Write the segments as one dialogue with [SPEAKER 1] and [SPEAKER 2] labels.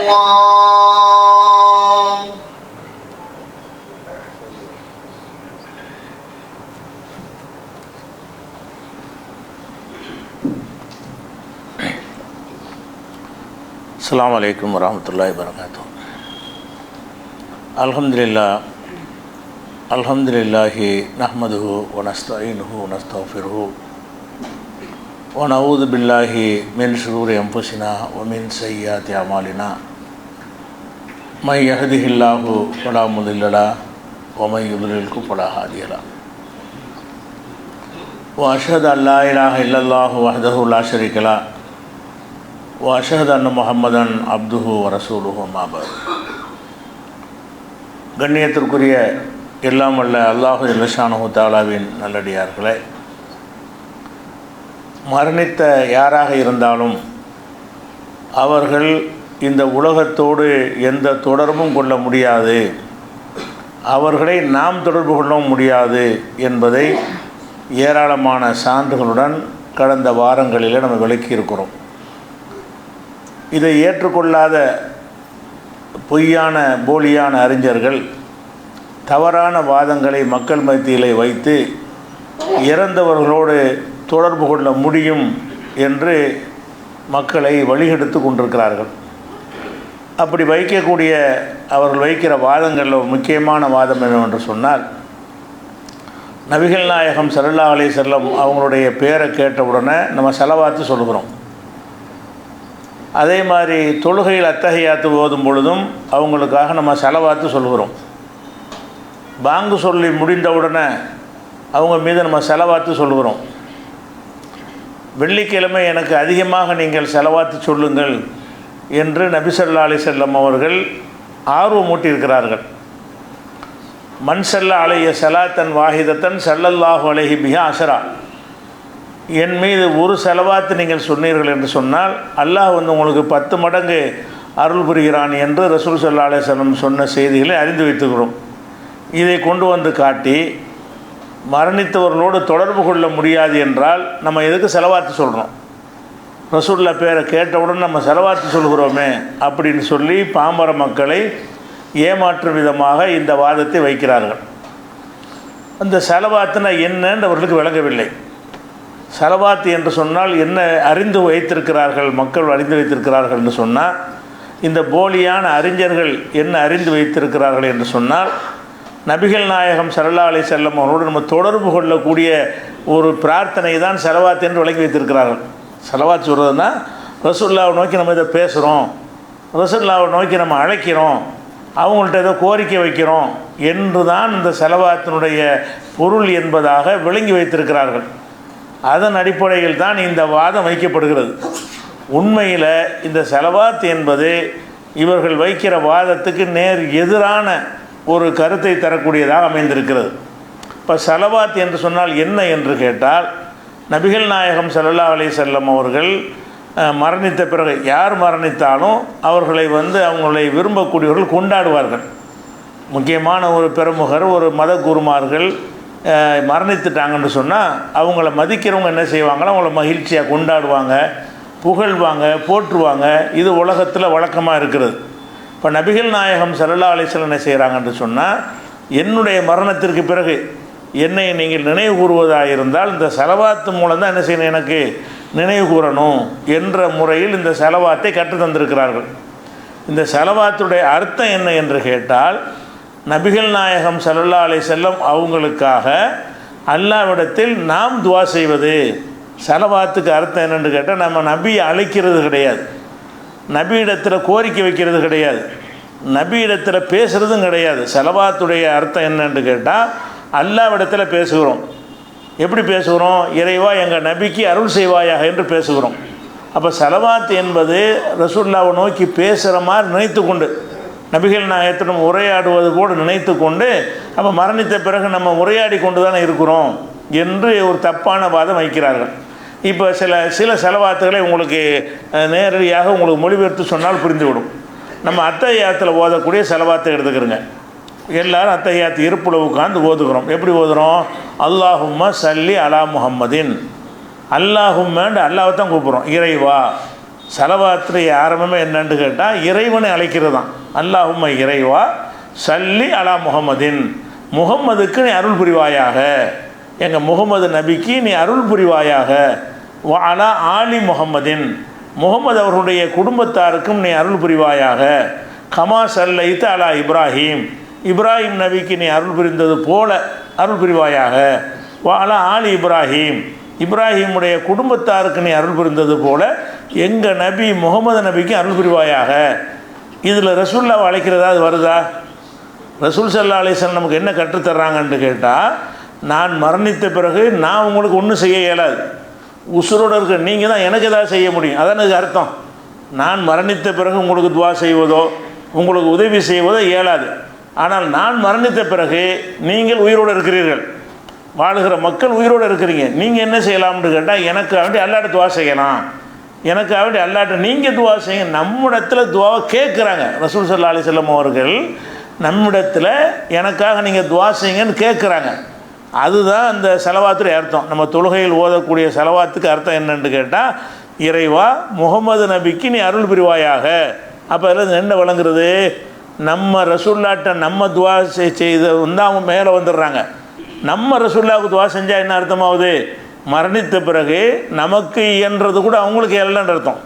[SPEAKER 1] الله.
[SPEAKER 2] السلام عليكم ورحمة الله وبركاته. الحمد لله نحمده ونستعينه ونستغفره ونعوذ بالله من شرور أنفسنا ومن سيئات أعمالنا من يهده الله فلا مضل له ومن يضلل فلا هادي له وأشهد أن لا إله إلا الله وحده لا شريك له وأشهد أن محمدا عبده ورسوله أما بعد. கண்ணியத்திற்குரிய எல்லாம் வல்ல அல்லாஹு ஜல்ல ஷானஹு தஆலாவின் நல்லடியார்களே, மரணித்த யாராக இருந்தாலும் அவர்கள் இந்த உலகத்தோடு எந்த தொடர்பும் கொள்ள முடியாது, அவர்களை நாம் தொடர்பு கொள்ளவும் முடியாது என்பதை ஏராளமான சான்றுகளுடன் கடந்த வாரங்களில் நம்ம விளக்கியிருக்கிறோம். இதை ஏற்றுக்கொள்ளாத பொய்யான போலியான அறிஞர்கள் தவறான வாதங்களை மக்கள் மத்தியிலே வைத்து இறந்தவர்களோடு தொடர்பு கொள்ள முடியும் என்று மக்களை வழிகெடுத்து கொண்டிருக்கிறார்கள். அப்படி வைக்கக்கூடிய அவர்கள் வைக்கிற வாதங்களில் ஒரு முக்கியமான வாதம் என்னவென்று சொன்னால், நபிகள் நாயகம் ஸல்லல்லாஹு அலைஹி வஸல்லம் அவங்களுடைய பேரை கேட்டவுடனே நம்ம ஸலவாத்து சொல்கிறோம். அதே மாதிரி தொழுகையில் அத்தஹியாத்து ஓதும் பொழுதும் அவங்களுக்காக நம்ம ஸலவாத்து சொல்கிறோம். பாங்கு சொல்லி முடிந்தவுடனே அவங்க மீது நம்ம ஸலவாத்து சொல்கிறோம். வெள்ளிக்கிழமை எனக்கு அதிகமாக நீங்கள் ஸலவாத்து சொல்லுங்கள் என்று நபி ஸல்லல்லாஹு அலைஹி வஸல்லம் அவர்கள் ஆர்வமூட்டியிருக்கிறார்கள். மன் ஸல்லா அலைஹி ஸலாத்தன் வாஹிதத்தன் ஸல்லல்லாஹு அலைஹி பிஹா அஷரா, என் மீது ஒரு ஸலவாத்து நீங்கள் சொன்னீர்கள் என்று சொன்னால் அல்லாஹ் உங்களுக்கு 10 மடங்கு அருள் புரிகிறான் என்று ரசூல் ஸல்லல்லாஹு அலைஹி வஸல்லம் சொன்ன செய்திகளை அறிந்து வைத்துக்கிறோம். இதை கொண்டு வந்து காட்டி மரணித்தவர்களோடு தொடர்பு கொள்ள முடியாது என்றால் நம்ம எதுக்கு ஸலவாத்து சொல்கிறோம்? ரசூலுல்லா பேரை கேட்டவுடன் நம்ம ஸலவாத்து சொல்கிறோமே அப்படின்னு சொல்லி பாமர மக்களை ஏமாற்றும் விதமாக இந்த வாதத்தை வைக்கிறார்கள். அந்த ஸலவாத்துனா என்னன்னு அவர்களுக்கு விளங்கவில்லை. ஸலவாத்து என்று சொன்னால் என்ன அறிந்து வைத்திருக்கிறார்கள், மக்கள் அறிந்து வைத்திருக்கிறார்கள் என்று சொன்னால், இந்த போலியான அறிஞர்கள் என்ன அறிந்து வைத்திருக்கிறார்கள் என்று சொன்னால், நபிகள் நாயகம் ஸல்லல்லாஹு அலைஹி வஸல்லம் அவர்களோடு நம்ம தொடர்பு கொள்ளக்கூடிய ஒரு பிரார்த்தனை தான் ஸலவாத் என்று விளங்கி வைத்திருக்கிறார்கள். ஸலவாத் சொல்கிறதுனா ரசூலுல்லாவை நோக்கி நம்ம இதை பேசுகிறோம், ரசூலுல்லாவை நோக்கி நம்ம அழைக்கிறோம், அவங்கள்ட்ட ஏதோ கோரிக்கை வைக்கிறோம் என்று தான் இந்த ஸலவாத்தினுடைய பொருள் என்பதாக விளங்கி வைத்திருக்கிறார்கள். அதன் அடிப்படையில் தான் இந்த வாதம் வைக்கப்படுகிறது. உண்மையில் இந்த ஸலவாத் என்பது இவர்கள் வைக்கிற வாதத்துக்கு நேர் எதிரான ஒரு கருத்தை தரக்கூடியதாக அமைந்திருக்கிறது. இப்போ ஸலவாத் என்று சொன்னால் என்ன என்று கேட்டால், நபிகள் நாயகம் ஸல்லல்லாஹு அலைஹி வஸல்லம் அவர்கள் மரணித்த பிறகு யார் மரணித்தாலும் அவர்களை அவங்களை விரும்பக்கூடியவர்கள் கொண்டாடுவார்கள். முக்கியமான ஒரு பிரமுகர், ஒரு மத குருமார்கள் மரணித்துட்டாங்கன்னு சொன்னால் அவங்கள மதிக்கிறவங்க என்ன செய்வாங்கன்னா அவங்கள மகிழ்ச்சியாக கொண்டாடுவாங்க, புகழ்வாங்க, போற்றுவாங்க. இது உலகத்தில் வழக்கமாக இருக்கிறது. இப்போ நபிகள் நாயகம் ஸல்லல்லாஹு அலைஹி வஸல்லம் என்ன செய்கிறாங்கன்னு சொன்னால், என்னுடைய மரணத்திற்கு பிறகு என்னை நீங்கள் நினைவு கூறுவதாக இருந்தால் இந்த ஸலவாத்து மூலம் தான் என்ன செய்யணும், எனக்கு நினைவு கூறணும் என்ற முறையில் இந்த ஸலவாத்தை கற்று தந்திருக்கிறார்கள். இந்த ஸலவாத்துடைய அர்த்தம் என்ன என்று கேட்டால், நபிகள் நாயகம் ஸல்லல்லாஹு அலைஹி வஸல்லம் அவங்களுக்காக அல்லாஹ்விடத்தில் நாம் துஆ செய்வது. ஸலவாத்துக்கு அர்த்தம் என்னென்று கேட்டால், நம்ம நபியை அழைக்கிறது கிடையாது, நபியிடத்தில் கோரிக்கை வைக்கிறது கிடையாது, நபியிடத்தில் பேசுகிறதும் கிடையாது. ஸலவாத்துடைய அர்த்தம் என்னென்று கேட்டால், அல்லாஹ்விடத்தில் பேசுகிறோம். எப்படி பேசுகிறோம்? இறைவா எங்கள் நபிக்கு அருள் செய்வாயாக என்று பேசுகிறோம். அப்போ ஸலவாத் என்பது ரசூலுல்லாவை நோக்கி பேசுகிற மாதிரி நினைத்து கொண்டு, நபிகள் நாயகத்திடம் உரையாடுவது போடு நினைத்து கொண்டு, அப்போ மரணித்த பிறகு நம்ம உரையாடி கொண்டு தானே இருக்கிறோம் என்று ஒரு தப்பான வாதம் வைக்கிறார்கள். இப்போ சில ஸலவாத்துகளை உங்களுக்கு நேரடியாக உங்களுக்கு மொழிபெயர்த்து சொன்னால் புரிந்துவிடும். நம்ம அத்தஹியாத்தில் ஓதக்கூடிய ஸலவாத்தை எடுத்துக்கிறோங்க. எல்லோரும் அத்தஹியாத்து இருப்புல உட்காந்து ஓதுகிறோம். எப்படி ஓதுகிறோம்? அல்லாஹும்ம சல்லி அலா முஹம்மதின். அல்லாஹும்மன்னு அல்லாஹை தான் கூப்பிட்றோம். இறைவா செலவாத்துடைய ஆரம்பமே என்னன்னு கேட்டால் இறைவனை அழைக்கிறது தான். அல்லாஹும்ம இறைவா சல்லி அலா முஹம்மதின், முகம்மதுக்கு நீ அருள் புரிவாயாக, எங்கள் முகமது நபிக்கு நீ அருள் புரிவாயாக. அலா ஆலி முஹம்மதின், முகமது அவர்களுடைய குடும்பத்தாருக்கும் நீ அருள் புரிவாயாக. கமா சல்லைத்த அலா இப்ராஹீம், இப்ராஹிம் நபிக்கு நீ அருள் புரிந்தது போல அருள் புரிவாயாக. அலா ஆலி இப்ராஹீம், இப்ராஹிமுடைய குடும்பத்தாருக்கு நீ அருள் புரிந்தது போல எங்கள் நபி முகமது நபிக்கு அருள் புரிவாயாக. இதில் ரசூல்லாவை அழைக்கிறதா அது வருதா? ரசூல் ஸல்லல்லாஹு அலைஹி வஸல்லம் நமக்கு என்ன கற்றுத்தர்றாங்கன்னு கேட்டால், நான் மரணித்த பிறகு நான் உங்களுக்கு ஒன்றும் செய்ய இயலாது, உசுரோடு இருக்க நீங்கள் தான் எனக்கு எதாவது செய்ய முடியும். அதான் அதுக்கு அர்த்தம். நான் மரணித்த பிறகு உங்களுக்கு துவா செய்வதோ உங்களுக்கு உதவி செய்வதோ இயலாது. ஆனால் நான் மரணித்த பிறகு நீங்கள் உயிரோடு இருக்கிறீர்கள், வாழுகிற மக்கள் உயிரோடு இருக்கிறீங்க, நீங்கள் என்ன செய்யலாம்னு கேட்டால் எனக்கு வேண்டி அல்லாட்ட துவா செய்யலாம், எனக்கு வேண்டி அல்லாட்ட நீங்கள் துவா செய்யுங்க. நம்மிடத்தில் துவாவை கேட்குறாங்க ரசூல் ஸல்லல்லாஹு அலைஹி வஸல்லம் அவர்கள். நம்மிடத்தில் எனக்காக நீங்கள் துவா செய்யுங்கன்னு கேட்குறாங்க. அதுதான் அந்த செலவாத்துடைய அர்த்தம். நம்ம தொழுகையில் ஓதக்கூடிய செலவாத்துக்கு அர்த்தம் என்னன்னு கேட்டால், இறைவா முகமது நபிக்கு நீ அருள் புரிவாயாக. அப்போ அதில் என்ன வழங்குறது? நம்ம ரசூல்லாட்ட நம்ம துவா செய்து வந்து அவங்க மேலே வந்துடுறாங்க. நம்ம ரசூல்லாவுக்கு துவா செஞ்சால் என்ன அர்த்தமாகுது? மரணித்த பிறகு நமக்கு இயன்றது கூட அவங்களுக்கு இயலன்ற அர்த்தம்.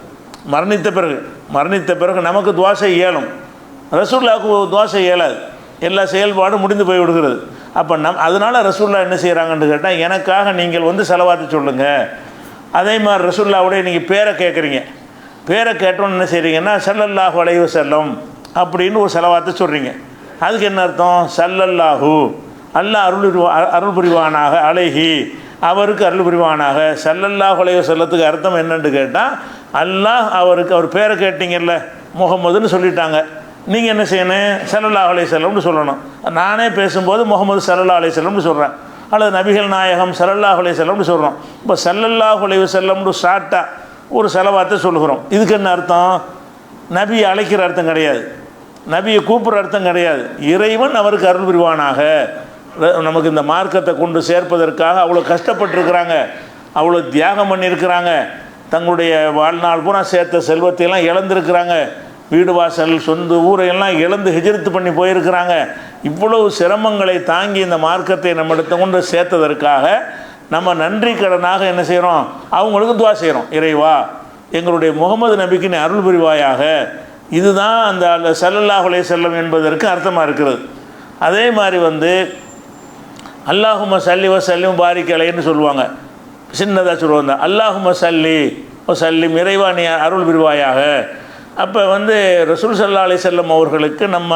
[SPEAKER 2] மரணித்த பிறகு நமக்கு துவா செய்ய இயலும், ரசூல்லாவுக்கு துவா செய்ய இயலாது, எல்லா செயல்பாடும் முடிந்து போய் விடுகிறது. அப்போ அதனால் ரசூல்லா என்ன செய்கிறாங்கன்னு கேட்டால், எனக்காக நீங்கள் வந்து செலவாத்து சொல்லுங்கள். அதே மாதிரி ரசூல்லாவுடைய நீங்கள் பேரை கேட்குறீங்க, பேரை கேட்டோன்னு என்ன செய்கிறீங்கன்னா ஸல்லல்லாஹு அலைஹி வஸல்லம் அப்படின்னு ஒரு செலவாத்தை சொல்கிறீங்க. அதுக்கு என்ன அர்த்தம்? ஸல்லல்லாஹு, அல்லாஹ் அருள் புரிவானாக, அலைஹி அவருக்கு அருள் புரிவானாக. ஸல்லல்லாஹு அலைஹி வஸல்லத்துக்கு அர்த்தம் என்னன்னு கேட்டால், அல்லாஹ் அவருக்கு அவர் பேரை கேட்டீங்கல்ல முகமதுன்னு சொல்லிட்டாங்க, நீங்கள் என்ன செய்யணும்? ஸல்லல்லாஹு அலைஹி வஸல்லம்னு சொல்லணும். நானே பேசும்போது முகமது ஸல்லல்லாஹு அலைஹி வஸல்லம்னு சொல்கிறேன், அல்லது நபிகள் நாயகம் ஸல்லல்லாஹு அலைஹி வஸல்லம்னு சொல்கிறோம். இப்போ ஸல்லல்லாஹு அலைஹி வஸல்லம்னு ஷார்ட்டாக ஒரு செலவாத்தை சொல்லுகிறோம். இதுக்கு என்ன அர்த்தம்? நபியை அழைக்கிற அர்த்தம் கிடையாது, நபியை கூப்பிட்ற அர்த்தம் கிடையாது. இறைவன் அவருக்கு அருள் புரிவானாக. நமக்கு இந்த மார்க்கத்தை கொண்டு சேர்ப்பதற்காக அவ்வளோ கஷ்டப்பட்டுருக்கிறாங்க, அவ்வளோ தியாகம் பண்ணியிருக்கிறாங்க, தங்களுடைய வாழ்நாள் பூரா சேர்த்த செல்வத்தையெல்லாம் இழந்திருக்கிறாங்க, வீடு வாசல் சொந்த ஊரையெல்லாம் இழந்து ஹிஜ்ரத் பண்ணி போயிருக்கிறாங்க. இவ்வளவு சிரமங்களை தாங்கி இந்த மார்க்கத்தை நம்மிடத்தை கொண்டு சேர்த்ததற்காக நம்ம நன்றி கடனாக என்ன செய்கிறோம்? அவங்களுக்கு துவா செய்கிறோம். இறைவா எங்களுடைய முகமது நபிக்கு நீ அருள் புரிவாயாக. இதுதான் அந்த ஸல்லல்லாஹு அலைஹி வஸல்லம் என்பதற்கு அர்த்தமாக இருக்கிறது. அதே மாதிரி வந்து அல்லாஹும்ம ஸல்லி வஸல்லிம் பாரிக் அலைஹின்னு சொல்லுவாங்க, சின்னதாக சொல்லுவாங்க, அல்லாஹும்ம ஸல்லி வஸல்லிம், இறைவா நீ அருள் புரிவாயாக. அப்போ வந்து ரசூல் ஸல்லல்லாஹு அலைஹி வஸல்லம் அவர்களுக்கு நம்ம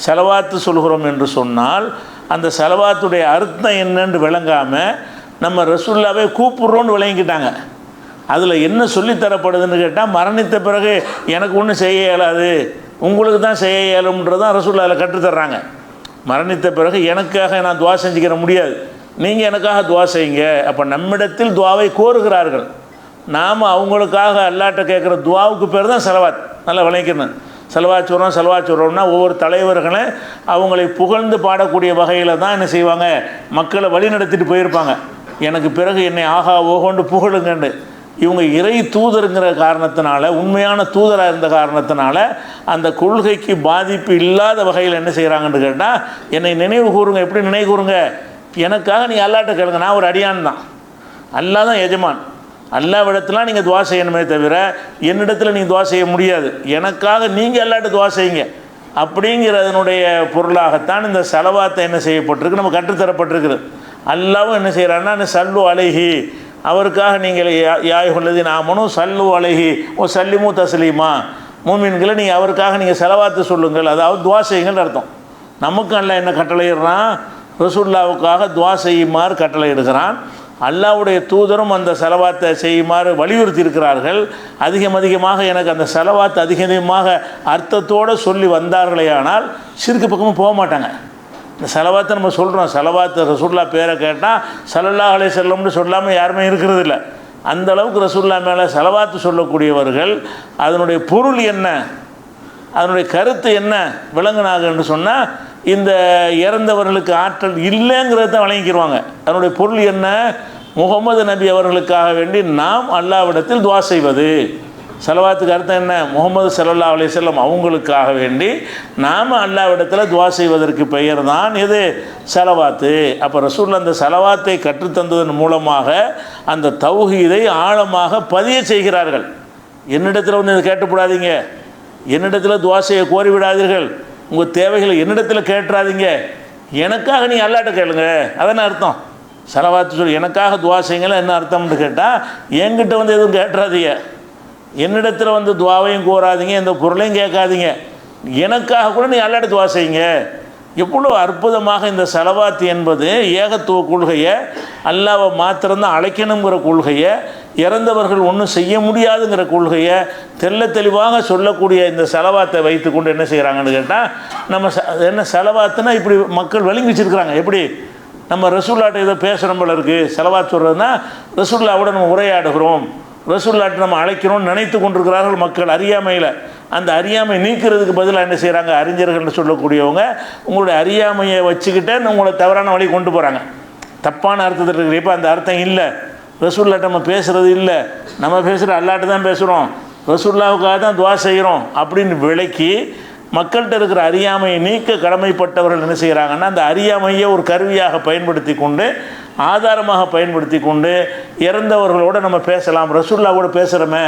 [SPEAKER 2] செலவாத்து சொல்கிறோம் என்று சொன்னால், அந்த செலவாத்துடைய அர்த்தம் என்னன்னு விளங்காமல் நம்ம ரசூல்லாவே கூப்பிட்றோன்னு விளங்கிக்கிட்டாங்க. அதில் என்ன சொல்லித்தரப்படுதுன்னு கேட்டால், மரணித்த பிறகு எனக்கு ஒன்றும் செய்ய இயலாது, உங்களுக்கு தான் செய்ய இயலும்ன்றதான் ரசூல்லா அதில் கற்றுத்தர்றாங்க. மரணித்த பிறகு எனக்காக நான் துவா செஞ்சுக்கிற முடியாது, நீங்கள் எனக்காக துவா செய்யுங்க. அப்போ நம்மிடத்தில் துவாவை கோருகிறார்கள், நாம் அவங்களுக்காக அல்லாட்ட கேட்குற துவாவுக்கு பேர் தான் செலவாத். நல்லா விளங்கிக்கணும். செலவாத் சொல்கிறோம்னா ஒவ்வொரு தலைவர்களும் அவங்களை புகழ்ந்து பாடக்கூடிய வகையில் தான் என்ன செய்வாங்க, மக்களை வழி நடத்திட்டு போயிருப்பாங்க. எனக்கு பிறகு என்னை ஆகா ஓகோண்டு புகழுங்கண்டு. இவங்க இறை தூதருங்கிற காரணத்தினால, உண்மையான தூதராக இருந்த காரணத்தினால அந்த கொள்கைக்கு பாதிப்பு இல்லாத வகையில் என்ன செய்கிறாங்கன்னு கேட்டால், என்னை நினைவு கூறுங்க. எப்படி நினைவு கூறுங்க? எனக்காக நீ அல்லாட்ட கேளுங்க, நான் ஒரு அடியான் தான், அல்லா தான் எஜமான், அல்லாவிடத்துலாம் நீங்கள் துவா செய்யணுமே தவிர என்னிடத்தில் நீங்கள் துவா செய்ய முடியாது, எனக்காக நீங்கள் அல்லாட்ட துவா செய்யுங்க அப்படிங்கிறதனுடைய பொருளாகத்தான் இந்த செலவாத்தை என்ன செய்யப்பட்டிருக்கு, நம்ம கற்றுத்தரப்பட்டிருக்குது. அல்லாவும் என்ன செய்கிறான்னா சல்லு அலைஹி, அவருக்காக நீங்கள் யாயுள்ளது நாமனும் சல்லு அலைஹி ஓ சல்லிமு தஸ்லீமா, மூமின்களை நீங்கள் அவருக்காக நீங்கள் செலவாத்து சொல்லுங்கள், அதாவது துவா செய்யுங்கள்னு அர்த்தம். நமக்கு அல்ல என்ன கட்டளையிடுறான்? ரசூல்லாவுக்காக துவா செய்யுமாறு கட்டளையிடுகிறான். அல்லாவுடைய தூதரும் அந்த செலவாத்தை செய்யுமாறு வலியுறுத்தி இருக்கிறார்கள். அதிகமாக எனக்கு அந்த செலவாத்து அதிகமாக அர்த்தத்தோடு சொல்லி வந்தார்களே ஆனால் ஷிர்க்கு பக்கமும் போக மாட்டாங்க. இந்த செலவாத்தை நம்ம சொல்கிறோம், செலவாத்து ரசூல்லா பேரை கேட்டால் ஸல்லல்லாஹு அலைஹி வஸல்லம்னு சொல்லாமல் யாருமே இருக்கிறது இல்லை. அந்த அளவுக்கு ரசூல்லா மேலே செலவாத்து சொல்லக்கூடியவர்கள் அதனுடைய பொருள் என்ன, அதனுடைய கருத்து என்ன விளங்குனாங்க என்று சொன்னால், இந்த இறந்தவர்களுக்கு ஆற்றல் இல்லைங்கிறத வழங்கிக்கிடுவாங்க. அதனுடைய பொருள் என்ன? முகமது நபி அவர்களுக்காக வேண்டி நாம் அல்லாவிடத்தில் துவா செய்வது, செலவாத்துக்கு அர்த்தம் என்ன? முகமது ஸல்லல்லாஹு அலைஹி வஸல்லம் அவங்களுக்காக வேண்டி நாம் அல்லாஹ்விடத்தில் துவா செய்வதற்கு பெயர் தான் எது? செலவாத்து. அப்போ ரசூல் அந்த செலவாத்தை கற்றுத்தந்ததன் மூலமாக அந்த தௌஹீதை ஆழமாக பதிய செய்கிறார்கள். என்னிடத்தில் வந்து இதை கேட்டுப்படாதீங்க, என்னிடத்தில் துவா செய்ய கோரிவிடாதீர்கள், உங்கள் தேவைகளை என்னிடத்தில் கேட்டுறாதீங்க, எனக்காக நீ அல்லாட்ட கேளுங்க. அதான அர்த்தம். செலவாத்து சொல்லி எனக்காக துவா செய்யுங்களா என்ன அர்த்தம்னு கேட்டால், என்கிட்ட வந்து எதுவும் கேட்டுறாதீங்க, என்னிடத்தில் வந்து துவாவையும் கோராதீங்க, எந்த பொருளையும் கேட்காதீங்க, எனக்காக கூட நீ அல்லாட்ட துவா செய்யுங்க. எவ்வளோ அற்புதமாக இந்த செலவாத்து என்பது ஏகத்துவ கொள்கையை, அல்லாவை மாத்திரம்தான் அழைக்கணுங்கிற கொள்கையை, இறந்தவர்கள் ஒன்றும் செய்ய முடியாதுங்கிற கொள்கையை தெல்ல தெளிவாக சொல்லக்கூடிய இந்த செலவாத்தை வைத்து கொண்டு என்ன செய்கிறாங்கன்னு கேட்டால், நம்ம என்ன செலவாத்துனா இப்படி மக்கள் விளங்கி வச்சுருக்குறாங்க. எப்படி நம்ம ரசூல்லாட்ட இதை பேசுகிற போல இருக்குது. செலவாத் சொல்கிறதுனா ரசூல்லாவோட நம்ம உரையாடுகிறோம், ரசூல்லாட்ட நம்ம அழைக்கிறோம்னு நினைத்து கொண்டிருக்கிறார்கள் மக்கள் அறியாமையில். அந்த அறியாமை நீக்கிறதுக்கு பதிலாக என்ன செய்கிறாங்க? அறிஞர்கள்னு சொல்லக்கூடியவங்க உங்களுடைய அறியாமையை வச்சுக்கிட்டே உங்களை தவறான வழி கொண்டு போகிறாங்க. தப்பான அர்த்தத்தில் இருக்கிற. இப்போ அந்த அர்த்தம் இல்லை. ரசூல்லாட்ட நம்ம பேசுகிறது இல்லை, நம்ம பேசுகிற அல்லாட்ட தான் பேசுகிறோம், ரசூல்லாவுக்காக தான் துவா செய்கிறோம் அப்படின்னு விளக்கி மக்கள்கிட்ட இருக்கிற அறியாமையை நீக்க கடமைப்பட்டவர்கள் என்ன செய்கிறாங்கன்னா, அந்த அறியாமையை ஒரு கருவியாக பயன்படுத்தி கொண்டு, ஆதாரமாக பயன்படுத்தி கொண்டு இறந்தவர்களோடு நம்ம பேசலாம், ரசூல்லாவோட பேசுகிறோமே,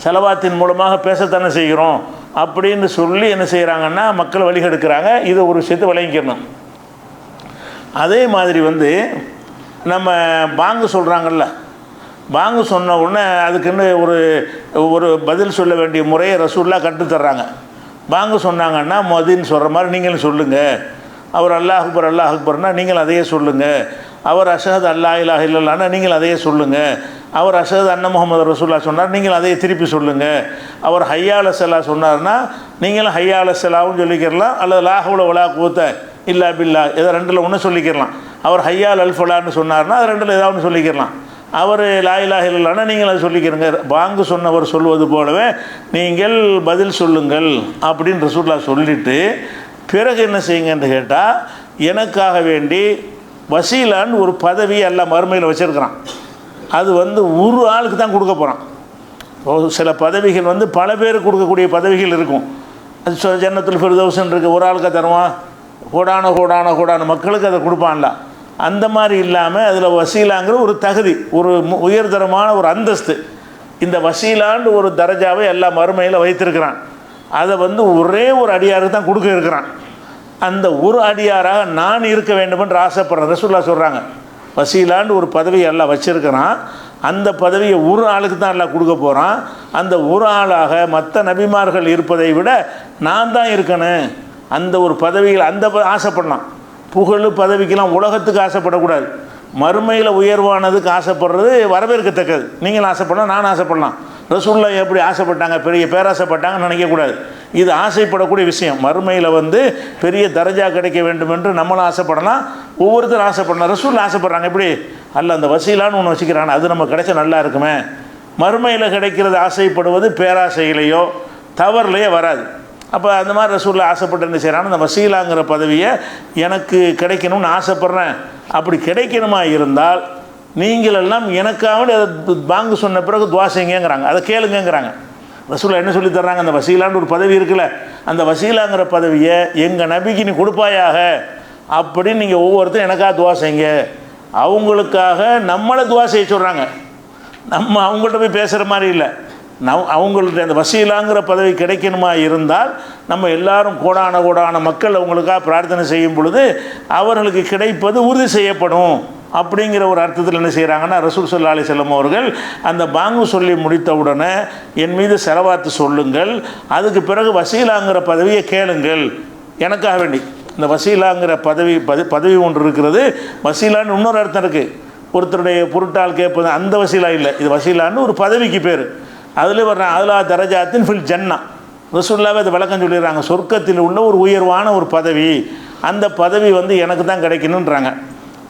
[SPEAKER 2] செலவாத்தின் மூலமாக பேசத்தானே செய்கிறோம் அப்படின்னு சொல்லி என்ன செய்கிறாங்கன்னா மக்கள் வழிகெடுக்கிறாங்க. இது ஒரு விஷயத்தை விளங்கிக்கணும். அதே மாதிரி வந்து நம்ம பாங்கு சொல்கிறாங்கல்ல, பாங்கு சொன்ன உடனே அதுக்குன்னு ஒரு பதில் சொல்ல வேண்டிய முறையை ரசூல்லா கற்றுத்தர்றாங்க. பாங்கு சொன்னாங்கன்னா மொதின்னு சொல்கிற மாதிரி நீங்களும் சொல்லுங்கள். அவர் அல்லாஹ் அக்பர் அல்லாஹ் அக்பர்னா நீங்கள் அதையே சொல்லுங்கள். அவர் அஷஹது அல்லா இலாஹ இல்லல்லாஹ்னா நீங்கள் அதையே சொல்லுங்கள். அவர் அஷஹது அன்ன முஹம்மது ரசூலுல்லாஹ் சொன்னார், நீங்கள் அதையே திருப்பி சொல்லுங்கள். அவர் ஹய்யா அலா ஸலா சொன்னார்னா நீங்களும் ஹய்யா அலா ஸலாவும் சொல்லிக்கிறலாம், அல்லது லா ஹவ்ல வலா குவத்த இல்லா பில்லா இதை ரெண்டில் ஒன்று சொல்லிக்கிறலாம். அவர் ஹய்யா அல் ஃபலான்னு சொன்னார்னா அது ரெண்டில் ஏதாவது ஒன்று சொல்லிக்கிறலாம். அவர் லா இலாஹ இல்லல்லாஹ்னா நீங்கள் அதை சொல்லிக்கிறங்க. பாங்கு சொன்னவர் சொல்வது போலவே நீங்கள் பதில் சொல்லுங்கள் அப்படின்னு ரசூலுல்லாஹ் சொல்லிவிட்டு பிறகு என்ன செய்யுங்கன்னு கேட்டால், எனக்காக வேண்டி வசீலான்னு ஒரு பதவி எல்லாம் மறுமையில் வச்சுருக்கிறான். அது வந்து ஒரு ஆளுக்கு தான் கொடுக்க போகிறான். சில பதவிகள் வந்து பல பேருக்கு கொடுக்கக்கூடிய பதவிகள் இருக்கும். அது ஜன்னத்துல் ஃபிர்தௌஸ்ன்னு இருக்குது, ஒரு ஆளுக்கு தருவான், கோடான மக்களுக்கு அதை கொடுப்பான்ல. அந்த மாதிரி இல்லாமல் அதில் வசீலாங்கிற ஒரு தகுதி, ஒரு உயர்தரமான ஒரு அந்தஸ்து, இந்த வசீலான்னு ஒரு தரஜாவை எல்லாம் மறுமையில் வைத்திருக்கிறான். அதை வந்து ஒரே ஒரு அடியாருக்கு தான் கொடுக்க இருக்கிறான். அந்த ஒரு அடியாராக நான் இருக்க வேண்டும் என்று ஆசைப்படுறேன். ரசூலுல்லாஹ் சொல்கிறாங்க, வசீலான்னு ஒரு பதவி எல்லாம் வச்சுருக்கிறான், அந்த பதவியை ஒரு ஆளுக்கு தான் எல்லாம் கொடுக்க போகிறான். அந்த ஒரு ஆளாக மற்ற நபிமார்கள் இருப்பதை விட நான் தான் இருக்கணும். அந்த ஒரு பதவியில் அந்த ஆசைப்படலாம். புகழ் பதவிக்கெல்லாம் உலகத்துக்கு ஆசைப்படக்கூடாது. மறுமையில் உயர்வானதுக்கு ஆசைப்படுறது வரவேற்கத்தக்கது. நீங்களும் ஆசைப்படலாம், நான் ஆசைப்படலாம். ரசூலுல்லாஹ் எப்படி ஆசைப்பட்டாங்க, பெரிய பேராசைப்பட்டாங்கன்னு நினைக்கக்கூடாது. இது ஆசைப்படக்கூடிய விஷயம். மறுமையில் வந்து பெரிய தரஜா கிடைக்க வேண்டும் என்று நம்மளும் ஆசைப்படலாம், ஒவ்வொருத்தரும் ஆசைப்படலாம். ரசூலுல்லாஹ் ஆசைப்படுறாங்க. எப்படி அல்ல அந்த வசீலான்னு ஒன்று வச்சுக்கிறாங்க, அது நம்ம கிடைச்சா நல்லா இருக்குமே. மறுமையில் கிடைக்கிறது ஆசைப்படுவது பேராசையிலையோ தவறுலையோ வராது. அப்போ அந்த மாதிரி ரசூலுல்லாஹ் ஆசைப்பட்டு என்ன செய்கிறாங்க, அந்த வசீலாங்கிற பதவியை எனக்கு கிடைக்கணும்னு ஆசைப்பட்றேன். அப்படி கிடைக்கணுமா இருந்தால் நீங்கள் எல்லாம் எனக்காக அதை பாங்கு சொன்ன பிறகு துவா செய்யுங்கிறாங்க, அதை கேளுங்கிறாங்க. ரசூலுல்லாஹ் என்ன சொல்லி தர்றாங்க, அந்த வசீலான்னு ஒரு பதவி இருக்குல்ல, அந்த வசீலாங்கிற பதவியை எங்கள் நபிக்கு நீ கொடுப்பாயாக அப்படின்னு நீங்கள் ஒவ்வொருத்தரும் எனக்காக துவா செய்யுங்க. அவங்களுக்காக நம்மளை துவா செய்ய சொல்கிறாங்க. நம்ம அவங்கள்ட்ட போய் பேசுகிற மாதிரி இல்லை. அவங்கள்ட்ட அந்த வசீலாங்கிற பதவி கிடைக்கணுமா இருந்தால் நம்ம எல்லாரும் கோடான மக்கள் அவங்களுக்காக பிரார்த்தனை செய்யும் பொழுது அவர்களுக்கு கிடைப்பது உறுதி செய்யப்படும் அப்படிங்கிற ஒரு அர்த்தத்தில் என்ன செய்கிறாங்கன்னா, ரசூல் ஸல்லல்லாஹு அலைஹி வஸல்லம் அவர்கள் அந்த பாங்கு சொல்லி முடித்தவுடனே என் மீது செலவாத்து சொல்லுங்கள், அதுக்கு பிறகு வசீலாங்கிற பதவியை கேளுங்கள் எனக்காக வேண்டி. இந்த வசீலாங்கிற பதவி ஒன்று இருக்கிறது. வசீலான்னு இன்னொரு அர்த்தம் இருக்குது. ஒருத்தருடைய பொருட்டால் கேட்பது அந்த வசீலா இல்லை, இது வசீலான்னு ஒரு பதவிக்கு பேர். அதில் வர்றேன் அதுலா தரஜாத்தின் ஃபில் ஜன்னா. ரசூலுல்லாஹ் அதை விளக்கம் சொல்லிடுறாங்க, சொர்க்கத்தில் உள்ள ஒரு உயர்வான ஒரு பதவி, அந்த பதவி வந்து எனக்கு தான் கிடைக்கணுன்றாங்க.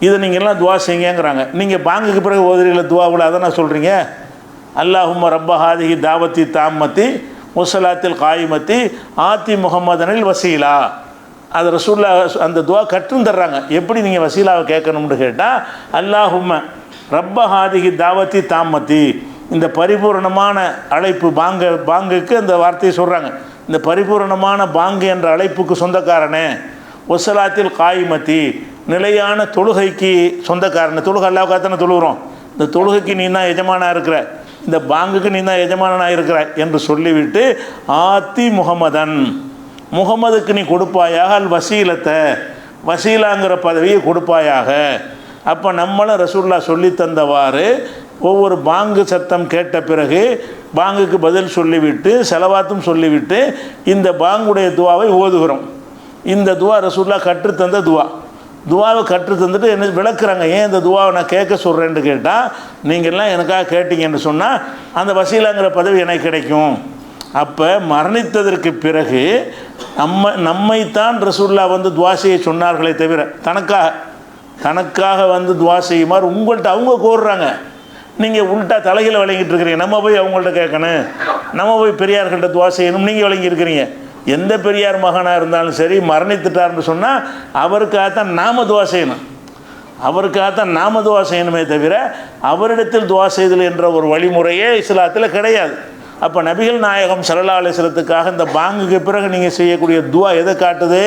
[SPEAKER 2] இதை நீங்கள்லாம் துவா செய்யுங்கிறாங்க. நீங்கள் பாங்குக்கு பிறகு ஓதுறீங்கள துவாவில் அதை நான் சொல்கிறீங்க, அல்லாஹும்ம ரப்ப ஹாதிஹி தாவத்தி தாம்மத்தி முஸ்ஸலாத்தில் காயிமத்தி ஆத்தி முஹம்மதனில் வசீலா. அது ரசூலுல்லாஹ் அந்த துவா கற்றும் தர்றாங்க. எப்படி நீங்கள் வசீலாவை கேட்கணும்னு கேட்டால், அல்லாஹும்ம ரப்ப ஹாதிஹி தாவத்தி தாம்மத்தி, இந்த பரிபூரணமான அழைப்பு பாங்குக்கு அந்த வார்த்தையை சொல்கிறாங்க. இந்த பரிபூரணமான பாங்கு என்ற அழைப்புக்கு சொந்தக்காரனே, ஒசலாத்தில் காய்மதி நிலையான தொழுகைக்கு சொந்தக்காரனே. தொழுகை அல்லாஹ்வுக்காகத்தானே தொழுகிறோம். இந்த தொழுகைக்கு நீ தான் எஜமானாக இருக்கிற, இந்த பாங்குக்கு நீ தான் எஜமானாக இருக்கிற என்று சொல்லிவிட்டு ஆத்தி முகமதன், முகமதுக்கு நீ கொடுப்பாயாக அல் வசீலத்தை, வசீலாங்கிற பதவியை கொடுப்பாயாக. அப்போ நம்மளும் ரசூலுல்லாஹ் சொல்லி தந்தவாறு ஒவ்வொரு பாங்கு சத்தம் கேட்ட பிறகு பாங்குக்கு பதில் சொல்லிவிட்டு செலவாத்தும் சொல்லிவிட்டு இந்த பாங்குடைய துவாவை ஓதுகிறோம். இந்த துவா ரசூலுல்லாஹ் கற்றுத்தந்த துவாவை கற்றுத்தந்துட்டு என்ன விளக்குறாங்க. ஏன் இந்த துவாவை நான் கேட்க சொல்கிறேன்னு கேட்டால், நீங்கள்லாம் எனக்காக கேட்டீங்கன்னு சொன்னால் அந்த வசீலாங்கிற பதவி எனக்கு கிடைக்கும். அப்போ மரணித்ததற்கு பிறகு நம்மைத்தான் ரசூலுல்லாஹ் வந்து துவா செய்ய சொன்னார்களே தவிர தனக்காக வந்து துவா செய்யுமாறு உங்கள்கிட்ட அவங்க கோருறாங்க. நீங்கள் உள்ட்டா தலைகளை வழங்கிட்டு இருக்கிறீங்க. நம்ம போய் அவங்கள்ட்ட கேட்கணும், நம்ம போய் பெரியார்கள்ட்ட துவா செய்யணும், நீங்கள் வழங்கியிருக்கிறீங்க. எந்த பெரியார் மகனாக இருந்தாலும் சரி மரணித்துட்டார்னு சொன்னால் அவருக்காகத்தான் நாம துவா செய்யணும், அவருக்காகத்தான் நாம துவா செய்யணுமே தவிர அவரிடத்தில் துவா செய்தல் என்ற ஒரு வழிமுறையே இஸ்லாத்தில் கிடையாது. அப்போ நபிகள் நாயகம் ஸல்லல்லாஹு அலைஹி வஸல்லத்துக்காக இந்த பாங்குக்கு பிறகு நீங்கள் செய்யக்கூடிய துவா எதை காட்டுது?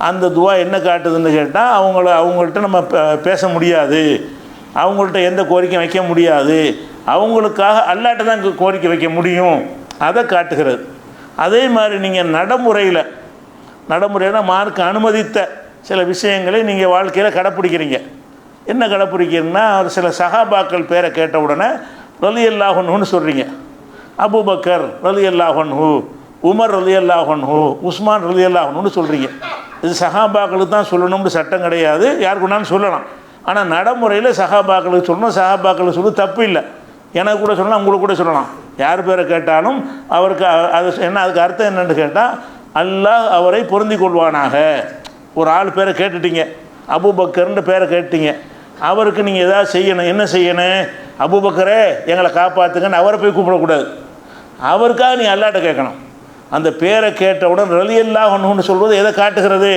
[SPEAKER 2] அந்த துவா என்ன காட்டுதுன்னு கேட்டால் அவங்கள்ட்ட நம்ம பேச முடியாது, அவங்கள்ட்ட எந்த கோரிக்கையும் வைக்க முடியாது, அவங்களுக்காக அல்லாட்ட தான் கோரிக்கை வைக்க முடியும், அதை காட்டுகிறது. அதே மாதிரி நீங்கள் நடைமுறையில் மார்க்கு அனுமதித்த சில விஷயங்களை நீங்கள் வாழ்க்கையில் கடைப்பிடிக்கிறீங்க. என்ன கடைப்பிடிக்கிறீங்கன்னா, ஒரு சில சஹாபாக்கள் பேரை கேட்ட உடனே ரலியல்லாஹு அன்ஹுன்னு சொல்கிறீங்க. அபூபக்கர் ரலியல்லாஹு அன்ஹு, உமர் ரலியல்லாஹு அன்ஹு, உஸ்மான் ரலியல்லாஹு அன்ஹுன்னு சொல்கிறீங்க. இது சஹாபாக்களுக்கு தான் சொல்லணும்னு சட்டம் கிடையாது, யாருக்கு வேணாலும் சொல்லலாம். ஆனால் நடைமுறையில் சஹாபாக்களுக்கு சொல்லணும், சஹாபாக்களுக்கு சொல்ல தப்பு இல்லை. எனக்கு கூட சொல்லலாம், உங்களுக்கு கூட சொல்லலாம். யார் பேரை கேட்டாலும் அவருக்கு அது என்ன, அதுக்கு அர்த்தம் என்னென்னு கேட்டால், அல்லாஹ் அவரை பொருந்தி கொள்வானாக. ஒரு ஆள் பேரை கேட்டுட்டீங்க, அபூபக்கர்ன்ற பேரை கேட்டீங்க, அவருக்கு நீங்கள் எதாவது செய்யணும். என்ன செய்யணும்? அபூபக்கரே எங்களை காப்பாற்றுங்கன்னு அவரை போய் கூப்பிடக்கூடாது, அவருக்காக நீ அல்லாட்ட கேட்கணும். அந்த பேரை கேட்டவுடன் ரலியல்லாஹு அன்ஹுன்னு சொல்வது எதை காட்டுகிறது?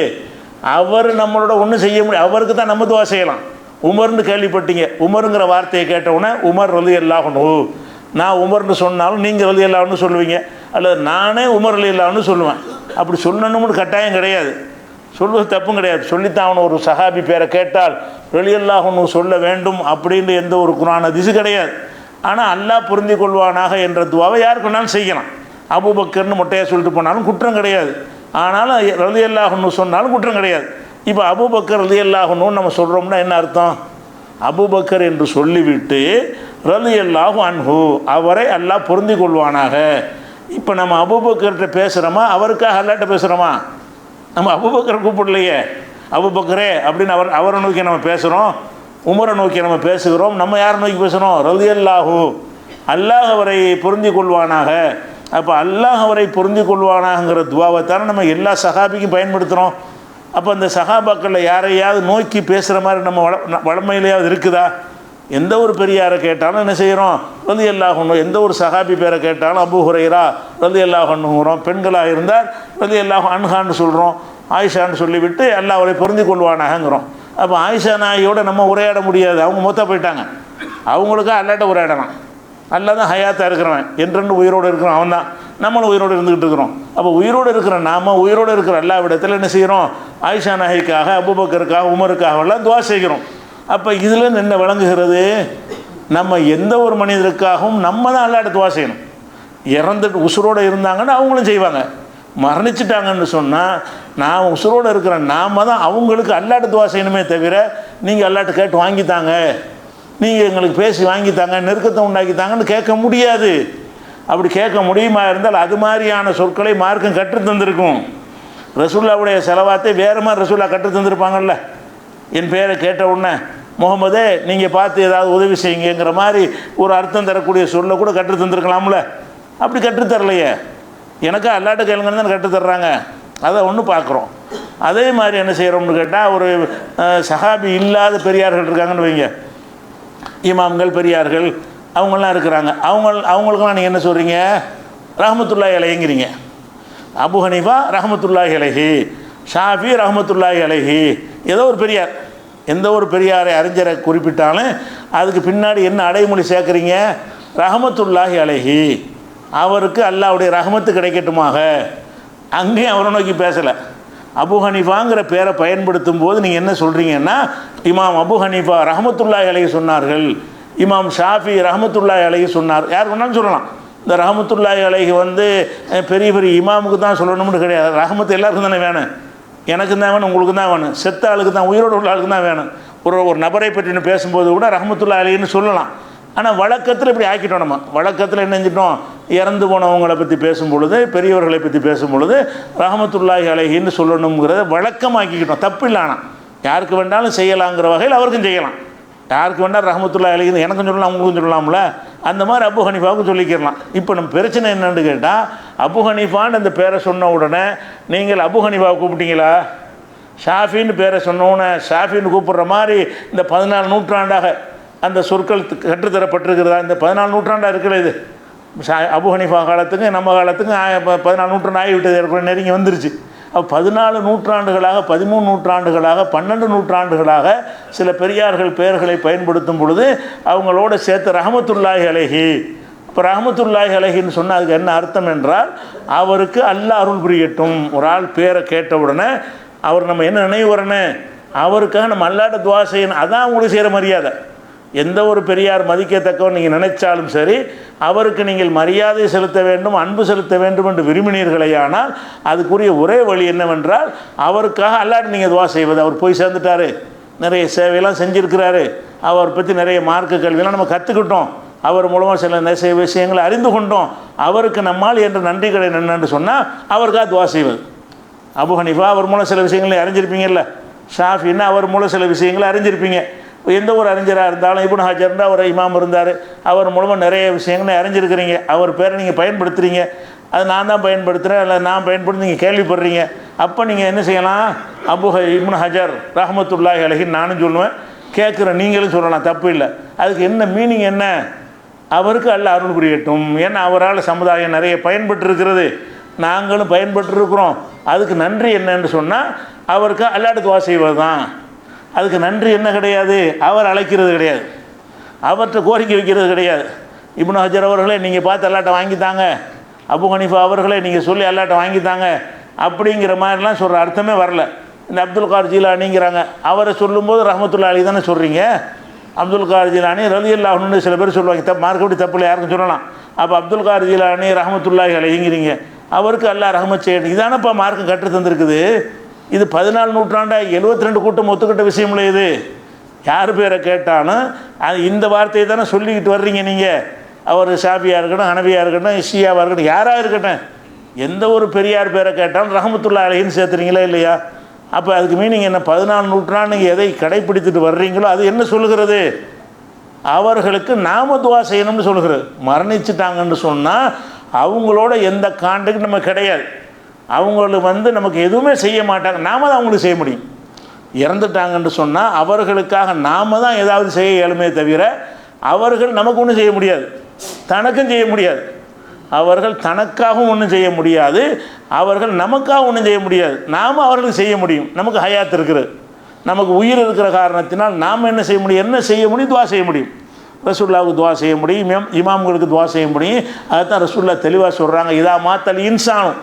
[SPEAKER 2] அவர் நம்மளோட ஒன்றும் செய்ய முடியும், அவருக்கு தான் நம்ம துவா செய்யலாம். உமர்னு கேள்விப்பட்டீங்க, உமருங்கிற வார்த்தையை கேட்டவுடனே உமர் ரலியல்லாஹு அன்ஹு, நான் உமர்னு சொன்னாலும் நீங்கள் ரலியல்லாஹு அன்ஹு சொல்லுவீங்க, அல்லது நானே உமர் ரலியல்லாஹு அன்ஹு சொல்லுவேன். அப்படி சொல்லணும்னு கட்டாயம் கிடையாது, சொல்வது தப்பும் கிடையாது. சொல்லித்தான் அவன் ஒரு சஹாபி பேரை கேட்டால் ரலியல்லாஹு அன்ஹு சொல்ல வேண்டும் அப்படின்னு எந்த ஒரு குர்ஆன் ஹதீஸ் கிடையாது. ஆனால் அல்லாஹ் பொருந்தி கொள்வானாக என்ற துவாவை யாருக்கு வேணாலும் செய்யலாம். அபூபக்கர்னு மொட்டையாக சொல்லிட்டு போனாலும் குற்றம் கிடையாது, ஆனாலும் ரலியல்லாஹு அன்ஹு சொன்னாலும் குற்றம் கிடையாது. இப்போ அபூபக்கர் ரலியல்லாஹு அன்ஹு நம்ம சொல்கிறோம்னா என்ன அர்த்தம்? அபூபக்கர் என்று சொல்லிவிட்டு ரலியல்லாஹு அன்ஹு, அவரை அல்லாஹ் பொருந்தி கொள்வானாக. இப்போ நம்ம அபூபக்கர்கிட்ட பேசுகிறோமா, அவருக்காக அல்லாட்ட பேசுகிறோமா? நம்ம அபூபக்கரை கூப்பிடலையே, அபூபக்கரே அப்படின்னு அவரை நோக்கி நம்ம பேசுகிறோம், உமரை நோக்கி நம்ம பேசுகிறோம். நம்ம யாரை நோக்கி பேசுகிறோம்? ரலியல்லாஹு, அல்லாஹ் அவரை பொருந்தி கொள்வானாக. அப்போ அல்லாஹ் அவரை பொருந்தி கொள்வானாங்கிற துவாவை தானே நம்ம எல்லா சஹாபிக்கும் பயன்படுத்துகிறோம். அப்போ அந்த சஹாபாக்களில் யாரையாவது நோக்கி பேசுகிற மாதிரி நம்ம வளமையிலையாவது இருக்குதா? எந்த ஒரு பெரியாரை கேட்டாலும் என்ன செய்கிறோம்? ரலியல்லாஹு அன்ஹு. எந்த ஒரு சஹாபி பேரை கேட்டாலும் அபூ ஹுரைரா ரலியல்லாஹு அன்ஹுங்கிறோம். பெண்களாக இருந்தால் ரலியல்லாஹு அன்ஹான்னு சொல்கிறோம், ஆயிஷான்னு சொல்லிவிட்டு அல்லாஹ் அவரை பொருந்தி கொள்வானாகங்கிறோம். அப்போ ஆயிஷா நாயோட நம்ம உரையாட முடியாது, அவங்க மொத்தம் போயிட்டாங்க. அவங்களுக்காக அல்லாட்ட உரையாடலாம். அல்லா தான் ஹயாத்தாக இருக்கிறவன், என்றென்று உயிரோடு இருக்கிறோம், அவன் தான். நம்மளும் உயிரோடு இருந்துக்கிட்டு இருக்கிறோம். அப்போ உயிரோடு இருக்கிற நாம் உயிரோடு இருக்கிற எல்லா விடத்தில் என்ன செய்கிறோம்? ஆயிஷா நாய்க்காக, அபூபக்கருக்காக, உமருக்காகலாம் துவா செய்கிறோம். அப்போ இதில் என்ன விளங்குகிறது? நம்ம எந்த ஒரு மனிதருக்காகவும் நம்ம தான் அல்லாட்ட துவா செய்யணும். இறந்துட்டு உசுரோடு இருந்தாங்கன்னா அவங்களும் செய்வாங்க, மரணிச்சிட்டாங்கன்னு சொன்னால் நான் உசுரோடு இருக்கிறேன், நாம் தான் அவங்களுக்கு அல்லாட்ட துவா செய்யணுமே தவிர நீங்கள் அல்லாட்ட கேட்டு வாங்கித்தாங்க, நீங்கள் எங்களுக்கு பேசி வாங்கித்தாங்க, நெருக்கத்தை உண்டாக்கித்தாங்கன்னு கேட்க முடியாது. அப்படி கேட்க முடியுமா இருந்தால் அது மாதிரியான சொற்களை மார்க்கம் கற்று தந்திருக்கும். ரசூல்லாவுடைய செலவாத்தை வேறு மாதிரி ரசூல்லா கற்று தந்திருப்பாங்கல்ல. என் பேரை கேட்ட உடனே முகமதே நீங்கள் பார்த்து ஏதாவது உதவி செய்யுங்கிற மாதிரி ஒரு அர்த்தம் தரக்கூடிய சொல்ல கூட கற்று தந்திருக்கலாம்ல. அப்படி கற்றுத்தரலையே, எனக்கா அல்லாட்ட கேளுங்கன்னு தான் கற்றுத்தர்றாங்க. அதை ஒன்று பார்க்குறோம். அதே மாதிரி என்ன செய்கிறோம்னு கேட்டால், ஒரு சஹாபி இல்லாத பெரியார்கள் இருக்காங்கன்னு வைங்க, இமாம்கள் பெரியார்கள் அவங்களாம் இருக்கிறாங்க. அவங்களுக்கெல்லாம் நீங்கள் என்ன சொல்கிறீங்க? ரஹ்மத்துல்லாஹி அலைஹிங்கிறீங்க. அபு ஹனீஃபா ரஹ்மத்துல்லாஹி அலைஹி, ஷாஃபி ரஹ்மத்துல்லாஹி அலைஹி, ஏதோ ஒரு பெரியார், எந்த ஒரு பெரியாரை அறிஞரை குறிப்பிட்டாலும் அதுக்கு பின்னாடி என்ன அடைமொழி சேர்க்குறீங்க? ரஹமத்துல்லாஹி அலைஹி, அவருக்கு அல்லாஹ்வுடைய ரஹமத்து கிடைக்கட்டுமாக. அங்கேயும் அவரை நோக்கி பேசலை. அபு ஹனீஃபாங்கிற பேரை பயன்படுத்தும் போது நீங்கள் என்ன சொல்கிறீங்கன்னா, இமாம் அபு ஹனீஃபா ரஹமத்துல்லாஹி அலைஹி சொன்னார்கள், இமாம் ஷாஃபி ரஹமத்துல்லாஹி அலைஹி சொன்னார். யார் வேணாலும் சொல்லலாம். இந்த ரஹமத்துல்லாஹி அலைஹி வந்து பெரிய பெரிய இமாமுக்கு தான் சொல்லணும்னு கிடையாது. ரஹமத்து எல்லாருக்கும் தானே வேணும். எனக்கு தான் வேணும், உங்களுக்கு தான் வேணும், செத்த ஆளுக்கு தான், உயிரோடு உள்ள ஆளுக்கு தான் வேணும். ஒரு நபரை பற்றின்னு பேசும்போது கூட ரஹமத்துல்லாஹி அலைஹின்னு சொல்லலாம். ஆனால் வழக்கத்தில் இப்படி ஆக்கிட்டோம். நம்ம வழக்கத்தில் என்ன செஞ்சிட்டோம், இறந்து போனவங்களை பற்றி பேசும் பொழுது, பெரியவர்களை பற்றி பேசும் பொழுது ரஹமத்துல்லாஹி அலைஹின்னு சொல்லணுங்கிறத வழக்கமாக்கிக்கிட்டோம். தப்பு இல்லை. ஆனால் யாருக்கு வேண்டாலும் செய்யலாங்கிற வகையில் அவருக்கும் செய்யலாம். யாருக்கு வேண்டாம் ரஹமத்துல்லாஹி அலைஹின்னு எனக்கும் சொல்லலாம், உங்களுக்கும் சொல்லலாம்ல. அந்த மாதிரி அபு ஹனீஃபாவுக்கும் சொல்லிக்கிறலாம். இப்போ நம்ம பிரச்சனை என்னன்னு கேட்டால், அபு ஹனீஃபான்னு அந்த பேரை சொன்ன உடனே நீங்கள் அபு ஹனீஃபாவை கூப்பிட்டீங்களா? ஷாஃபின்னு பேரை சொன்னோன்னே ஷாஃபின்னு கூப்பிட்ற மாதிரி இந்த 14 நூற்றாண்டாக அந்த சொற்கள் கற்றுத்தரப்பட்டிருக்கிறதா? இந்த 14 நூற்றாண்டாக இருக்கிற இது அபு ஹனீஃபா காலத்துக்கும் நம்ம காலத்துக்கும் 14 நூற்றாண்டு ஆகிவிட்டது, நெருங்கி வந்துருச்சு. அப்போ 14 நூற்றாண்டுகளாக, 13 நூற்றாண்டுகளாக, 12 நூற்றாண்டுகளாக சில பெரியார்கள் பெயர்களை பயன்படுத்தும் பொழுது அவங்களோட சேர்த்து ரஹமத்துல்லாஹி அலைஹி. இப்போ ரஹமத்துல்லாஹி அலைஹின்னு சொன்னால் அதுக்கு என்ன அர்த்தம் என்றால், அவருக்கு அல்லாஹ் அருள் புரியட்டும். ஒரு ஆள் பேரை கேட்ட உடனே அவர் நம்ம என்ன நினைவு வரணும், அவருக்காக நம்ம அல்லாட்ட துவா செய்யணும். அதான் அவங்களுக்கு செய்கிற மரியாதை. எந்த ஒரு பெரியார் மதிக்கத்தக்கவர் நீங்கள் நினைச்சாலும் சரி, அவருக்கு நீங்கள் மரியாதை செலுத்த வேண்டும், அன்பு செலுத்த வேண்டும் என்று விரும்பினீர்களேயானால் அதுக்குரிய ஒரே வழி என்னவென்றால், அவருக்காக அல்லாட்ட நீங்கள் துவா செய்வது. அவர் போய் சேர்ந்துட்டார், நிறைய சேவையெல்லாம் செஞ்சுருக்கிறாரு, அவர் பற்றி நிறைய மார்க்க கல்வியெல்லாம் நம்ம கற்றுக்கிட்டோம், அவர் மூலமாக சில நிறைய விஷயங்களை அறிந்து கொண்டோம், அவருக்கு நம்மால் என்ற நன்றி கடை என்னன்னு சொன்னால் அவருக்காக துவா செய்வது. அபு ஹனீஃபா அவர் மூலம் சில விஷயங்களை அறிஞ்சிருப்பீங்கல்ல, ஷாஃபின்னா அவர் மூலம் சில விஷயங்களை அறிஞ்சிருப்பீங்க. எந்த ஒரு அறிஞராக இருந்தாலும், இப்னு ஹஜர்ன்ற ஒரு இமாம் இருந்தார், அவர் மூலமாக நிறைய விஷயங்களை அறிஞ்சிருக்கிறீங்க. அவர் பேரை நீங்கள் பயன்படுத்துகிறீங்க, அது நான் தான் பயன்படுத்துகிறேன், இல்லை நான் பயன்படுத்தி நீங்கள் கேள்விப்படுறீங்க. அப்போ நீங்கள் என்ன செய்யலாம், இப்னு ஹஜர் ரஹமத்துல்லாஹி அலைஹின்னு நானும் சொல்லுவேன், கேட்குற நீங்களும் சொல்லலாம், தப்பு இல்லை. அதுக்கு என்ன மீனிங் என்ன, அவருக்கு அல்லாஹ் அருள் புரியட்டும். ஏன்னா அவரால் சமுதாயம் நிறைய பயன்பட்டுருக்கிறது, நாங்களும் பயன்பட்டுருக்குறோம். அதுக்கு நன்றி என்னன்னு சொன்னால் அவருக்கு அல்லாஹ்ட்ட துவா செய்வது தான். அதுக்கு நன்றி என்ன கிடையாது, அவர் அழைக்கிறது கிடையாது, அவர்கிட்ட கோரிக்கை வைக்கிறது கிடையாது. இப்னு ஹஜர் அவர்களே நீங்கள் பார்த்து அல்லாஹ்ட்ட வாங்கித்தாங்க, அபு ஹனீஃபா அவர்களே நீங்கள் சொல்லி அல்லாஹ்ட்ட வாங்கித்தாங்க அப்படிங்கிற மாதிரிலாம் சொல்கிற அர்த்தமே வரல. இந்த அப்துல் கார் ஜீலானிங்கிறாங்க, அவரை சொல்லும்போது ரஹமத்துல்லாஹி அலைஹி தானே சொல்கிறீங்க. அப்துல் கார் ஜீலானி ரலியல்லாஹு அன்ஹு சில பேர் சொல்லுவாங்க, மார்க்கப்படி தப்பில் யாருக்கும் சொல்லலாம். அப்போ அப்துல் கார் ஜீலானி ரஹமத்துல்லாஹி அலைஹிங்கிறீங்க, அவருக்கு அல்லாஹ் ரஹமத் செய்யணும். இதானப்பா மார்க்கம் கற்று தந்திருக்குது. இது 14 நூற்றாண்டாக 72 கூட்டம் ஒத்துக்கிட்ட விஷயம் இல்லை. இது யார் பேரை கேட்டாலும் அது இந்த வார்த்தையை தானே சொல்லிக்கிட்டு வர்றீங்க நீங்கள். அவர் ஷாஃபியாக இருக்கட்டும், ஹனபியாக இருக்கட்டும், ஷியாவாக இருக்கட்டும், யாராக இருக்கட்டும், எந்த ஒரு பெரியார் பேரை கேட்டாலும் ரஹமத்துல்லாஹி அலைஹின்னு சேர்த்துறீங்களா இல்லையா? அப்போ அதுக்கு மீனிங் என்ன, 14 நூற்றாண்டு எதை கடைப்பிடித்துட்டு வர்றீங்களோ அது என்ன சொல்லுகிறது, அவர்களுக்கு நாம துவா செய்யணும்னு சொல்லுகிறது. மரணிச்சுட்டாங்கன்னு சொன்னால் அவங்களோட எந்த கான்டாக்ட் நம்ம கிடையாது, அவங்களுக்கு நமக்கு எதுவுமே செய்ய மாட்டாங்க, நாம தான் அவங்களுக்கு செய்ய முடியும். இறந்துட்டாங்கன்னு சொன்னால் அவர்களுக்காக நாம் தான் ஏதாவது செய்ய இயலுமே தவிர அவர்கள் நமக்கு ஒன்றும் செய்ய முடியாது, தனக்கும் செய்ய முடியாது. அவர்கள் தனக்காகவும் ஒன்றும் செய்ய முடியாது, அவர்கள் நமக்காக ஒன்றும் செய்ய முடியாது. நாம் அவர்களுக்கு செய்ய முடியும். நமக்கு ஹயாத் இருக்கிறது, நமக்கு உயிர் இருக்கிற காரணத்தினால் நாம் என்ன செய்ய முடியும், என்ன செய்ய முடியும், துவா செய்ய முடியும். ரசூலுல்லாஹ்வுக்கு துவா செய்ய முடியும், இமாம்களுக்கு துவா செய்ய முடியும். அதுதான் ரசூலுல்லாஹ் தெளிவாக சொல்கிறாங்க, இதா மாத்தல் இன்சானும்,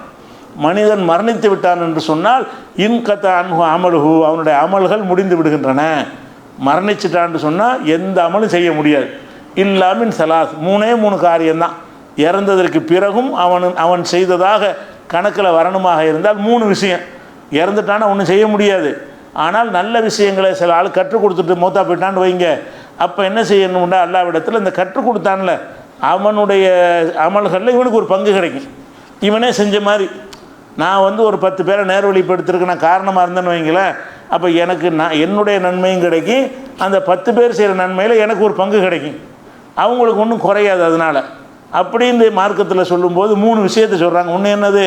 [SPEAKER 2] மனிதன் மரணித்து விட்டான் என்று சொன்னால் இன்கத்த அன்ஹு அமலுஹு, அவனுடைய அமல்கள் முடிந்து விடுகின்றன. மரணிச்சிட்டான்னு சொன்னால் எந்த அமலும் செய்ய முடியாது. இல்லாமின் சலாஸ், 3 காரியம்தான். இறந்ததற்கு பிறகும் அவன் செய்ததாக கணக்கில் வரணுமாக இருந்தால் 3 விஷயம். இறந்துட்டான்னா ஒன்றும் செய்ய முடியாது. ஆனால் நல்ல விஷயங்களை சில ஆள் கற்றுக் கொடுத்துட்டு மூத்தா போயிட்டான்னு வைங்க, அப்போ என்ன செய்யணும்னா அல்லாஹ்விடத்தில் இந்த கற்றுக் கொடுத்தான்ல அவனுடைய அமல்களில் இவனுக்கு ஒரு பங்கு கிடைக்கும். இவனே செஞ்ச மாதிரி நான் ஒரு 10 பேரை நேர்வழிப்படுத்திருக்கு நான் காரணமாக இருந்தேன்னு வைங்களேன், அப்போ எனக்கு என்னுடைய நன்மையும் கிடைக்கும், அந்த 10 பேர் செய்கிற நன்மையில் எனக்கு ஒரு பங்கு கிடைக்கும், அவங்களுக்கு ஒன்றும் குறையாது. அதனால் அப்படி இந்த மார்க்கத்தில் சொல்லும்போது 3 விஷயத்தை சொல்கிறாங்க. ஒன்று என்னது,